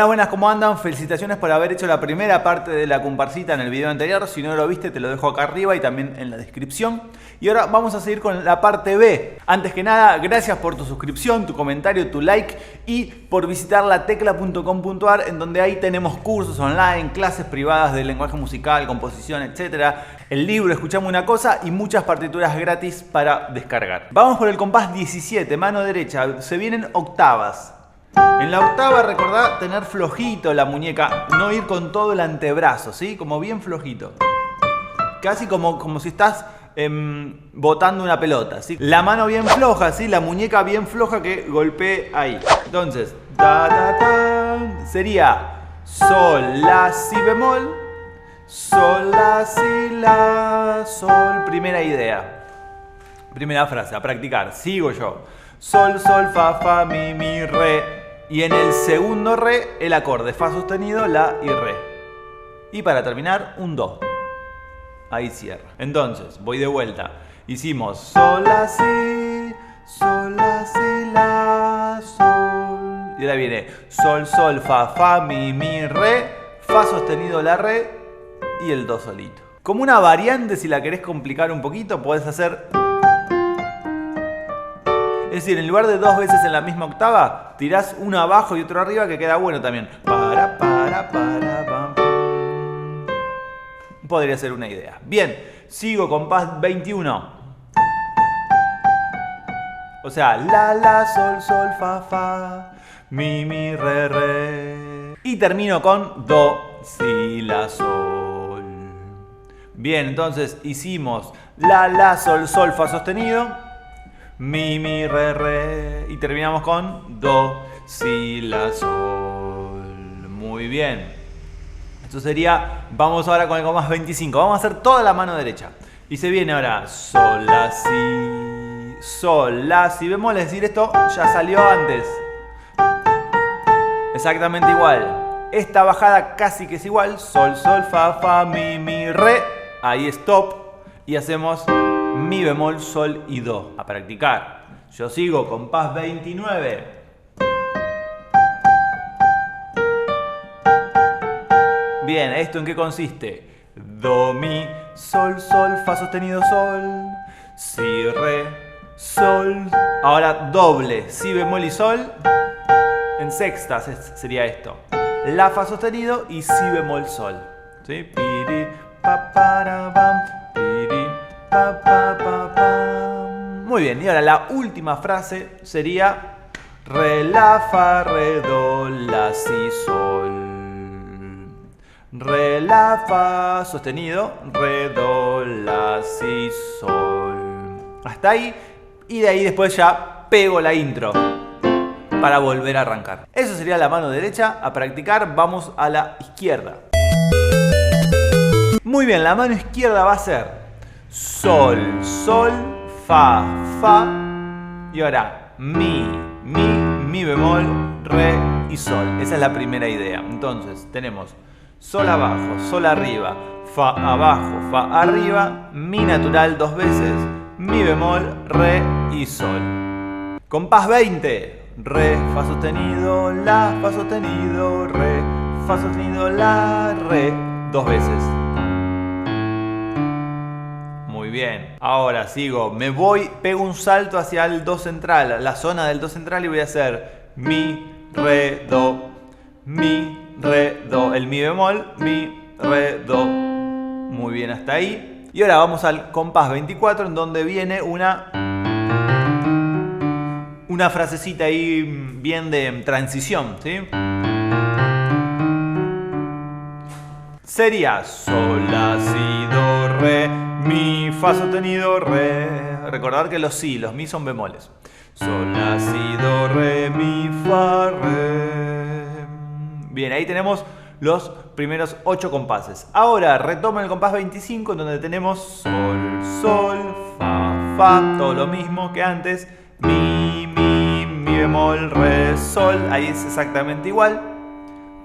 buenas, ¿cómo andan? Felicitaciones por haber hecho la primera parte de la comparsita en el video anterior. Si no lo viste, te lo dejo acá arriba y también en la descripción. Y ahora vamos a seguir con la parte B. Antes que nada, gracias por tu suscripción, tu comentario, tu like y por visitar latecla.com.ar, en donde ahí tenemos cursos online, clases privadas de lenguaje musical, composición, etc. El libro Escuchame una cosa y muchas partituras gratis para descargar. Vamos por el compás 17, mano derecha. Se vienen octavas. En la octava recordá tener flojito la muñeca, no ir con todo el antebrazo, ¿sí? Como bien flojito. Casi como si estás botando una pelota, ¿sí? La mano bien floja, ¿sí? La muñeca bien floja que golpee ahí. Entonces, sería sol, la, si bemol, sol, la, si, la, sol. Primera idea. Primera frase, a practicar. Sigo yo. Sol, sol, fa, fa, mi, mi, re. Y en el segundo re, el acorde fa sostenido, la y re. Y para terminar, un do. Ahí cierra. Entonces, voy de vuelta. Hicimos sol, la, si, la, sol. Y ahora viene sol, sol, fa, fa, mi, re, fa sostenido, la, re y el do solito. Como una variante, si la querés complicar un poquito, podés hacer... Es decir, en lugar de dos veces en la misma octava, tirás uno abajo y otro arriba, que queda bueno también. Pam. Podría ser una idea. Bien, sigo compás 21. O sea, la, sol, sol, fa, mi, re. Y termino con do, si, la, sol. Bien, entonces hicimos la, sol, sol, fa sostenido. Mi, re. Y terminamos con do, si, la, sol. Muy bien. Esto sería, vamos ahora con el compás 25. Vamos a hacer toda la mano derecha. Y se viene ahora sol, la, si bemol. Es decir, esto ya salió antes. Exactamente igual. Esta bajada casi que es igual. Sol, sol, fa, mi, re. Ahí stop. Y hacemos mi bemol, sol y do. A practicar. Yo sigo, compás 29. Bien, ¿esto en qué consiste? Do, mi, sol, sol, fa sostenido, sol, si, re, sol. Ahora doble, si bemol y sol. En sextas sería esto. La, fa sostenido y si bemol, sol. ¿Sí? Piri, pa, para, bam. Muy bien, y ahora la última frase sería re, la, fa, re, do, la, si, sol. Re, la, fa sostenido, re, do, la, si, sol. Hasta ahí, y de ahí después ya pego la intro para volver a arrancar. Eso sería la mano derecha. A practicar, vamos a la izquierda. Muy bien, la mano izquierda va a ser sol, sol, fa, fa. Y ahora mi bemol, re y sol. Esa es la primera idea. Entonces tenemos sol abajo, sol arriba, fa abajo, fa arriba, mi natural dos veces, mi bemol, re y sol. Compás 20. Re, fa sostenido, la, fa sostenido, re, fa sostenido, la, re. Dos veces. Muy bien. Ahora sigo. Me voy, pego un salto hacia el do central, la zona del do central, y voy a hacer mi, re, do, mi, re, do. El mi bemol, mi, re, do. Muy bien hasta ahí. Y ahora vamos al compás 24, en donde viene una frasecita ahí bien de transición, ¿sí? Sería sol, la, si, do, re, mi, fa sostenido, re. Recordar que los mi son bemoles. Sol, la, si, do, re, mi, fa, re. Bien, ahí tenemos los primeros 8 compases. Ahora retomo el compás 25, en donde tenemos sol, sol, fa, fa. Todo lo mismo que antes. Mi bemol, re, sol. Ahí es exactamente igual.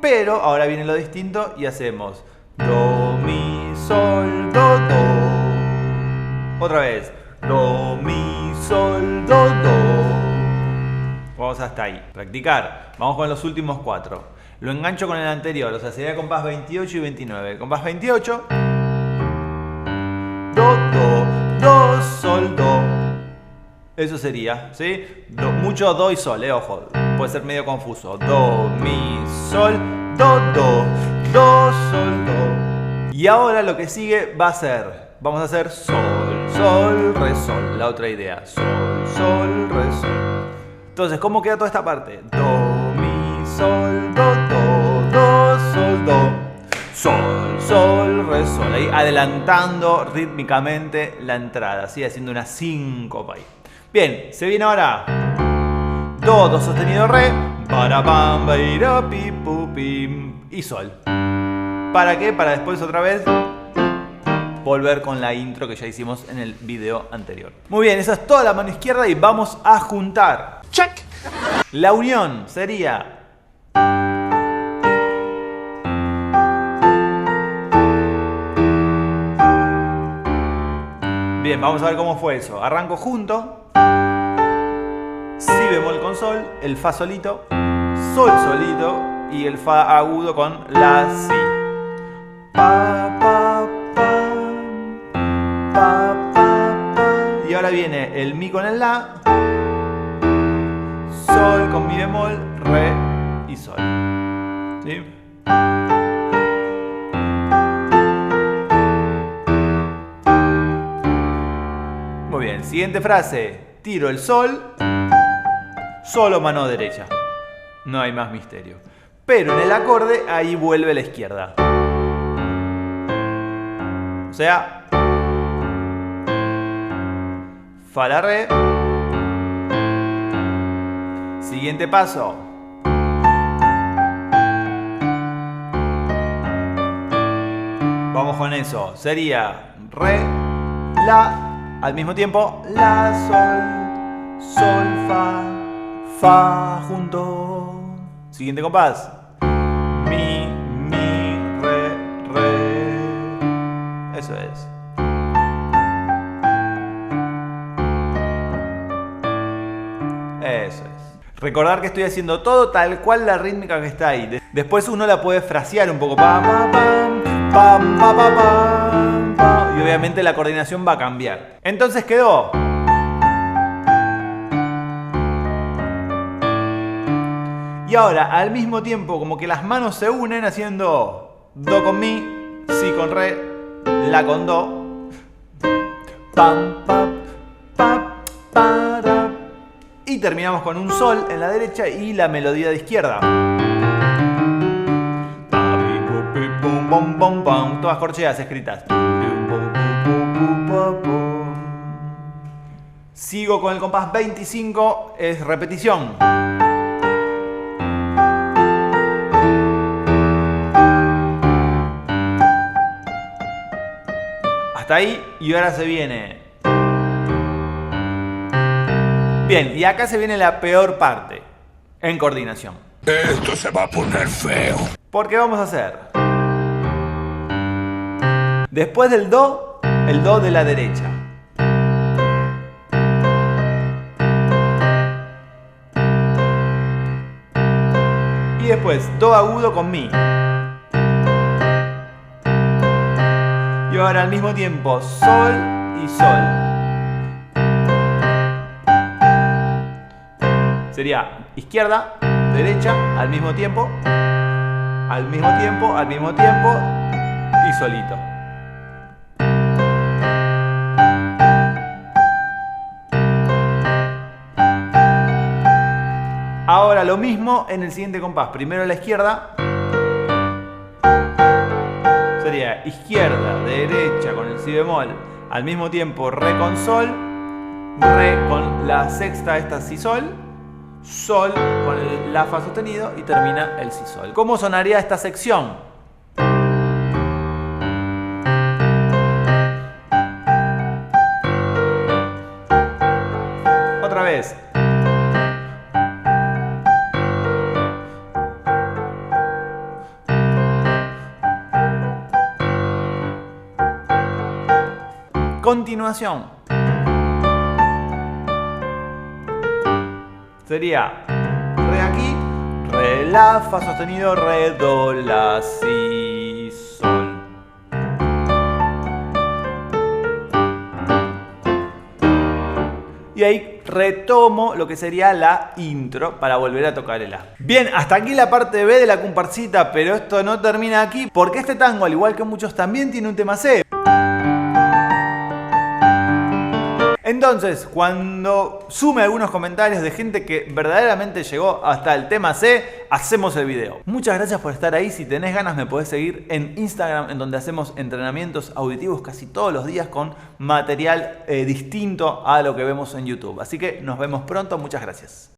Pero ahora viene lo distinto y hacemos do, mi, sol, do, do. Otra vez. Do, mi, sol, do, do. Vamos hasta ahí. Practicar. Vamos con los últimos 4. lo engancho con el anterior, o sea, sería compás 28 y 29. Compás 28, do, do, do, sol, do. Eso sería, ¿sí? Mucho do y sol, ojo, puede ser medio confuso. Do, mi, sol, do, do, do, sol, do. Y ahora lo que sigue va a ser, vamos a hacer sol, sol, re, sol. La otra idea, sol, sol, re, sol. Entonces, ¿cómo queda toda esta parte? Do, mi, sol, do, do, do, sol, do. Sol, sol, re, sol. Ahí adelantando rítmicamente la entrada, ¿sí? Haciendo una síncopa ahí. Bien, se viene ahora do, do sostenido, re, para, pam, baira, pi, pu, pim, y sol. ¿Para qué? Para después otra vez volver con la intro que ya hicimos en el video anterior. Muy bien, esa es toda la mano izquierda y vamos a juntar. ¡Check! La unión sería... Bien, vamos a ver cómo fue eso. Arranco junto. Si bemol con sol, el fa solito, sol solito y el fa agudo con la si. Pa, pa, pa, pa, pa, pa. Y ahora viene el mi con el la, sol con mi bemol, re y sol. ¿Sí? Muy bien, siguiente frase. Tiro el sol, solo mano derecha. No hay más misterio. Pero en el acorde ahí vuelve la izquierda. O sea, fa la re. Siguiente paso. Vamos con eso. Sería re, la, al mismo tiempo la, sol, sol, fa, fa junto. Siguiente compás. Mi, re, re. Eso es. Eso es. Recordar que estoy haciendo todo tal cual la rítmica que está ahí. Después uno la puede frasear un poco. Pam, pam, pam, pam, pam, pam, pam, pam. Y obviamente la coordinación va a cambiar. Entonces quedó. Y ahora, al mismo tiempo, como que las manos se unen haciendo do con mi, si con re, la con do, pam, pam, pam, para. Y terminamos con un sol en la derecha y la melodía de izquierda. Todas corcheas escritas. Sigo con el compás 25, es repetición. Hasta ahí, y ahora se viene. Bien, y acá se viene la peor parte, en coordinación. Esto se va a poner feo. Porque vamos a hacer, después del do, el do de la derecha. Y después do agudo con mi. Y ahora al mismo tiempo sol y sol. Sería izquierda, derecha, al mismo tiempo, al mismo tiempo, al mismo tiempo y solito. Ahora lo mismo en el siguiente compás. Primero la izquierda. Sería izquierda, derecha con el si bemol, al mismo tiempo re con sol, re con la sexta, esta si sol, sol con el la fa sostenido y termina el si sol. ¿Cómo sonaría esta sección? Otra vez. Continuación. Sería re aquí, re la, fa sostenido, re, do, la, si, sol. Y ahí retomo lo que sería la intro para volver a tocar el A. Bien, hasta aquí la parte B de la comparsita, pero esto no termina aquí porque este tango, al igual que muchos, también tiene un tema C. Entonces, cuando sume algunos comentarios de gente que verdaderamente llegó hasta el tema C, hacemos el video. Muchas gracias por estar ahí. Si tenés ganas me podés seguir en Instagram, en donde hacemos entrenamientos auditivos casi todos los días con material distinto a lo que vemos en YouTube. Así que nos vemos pronto. Muchas gracias.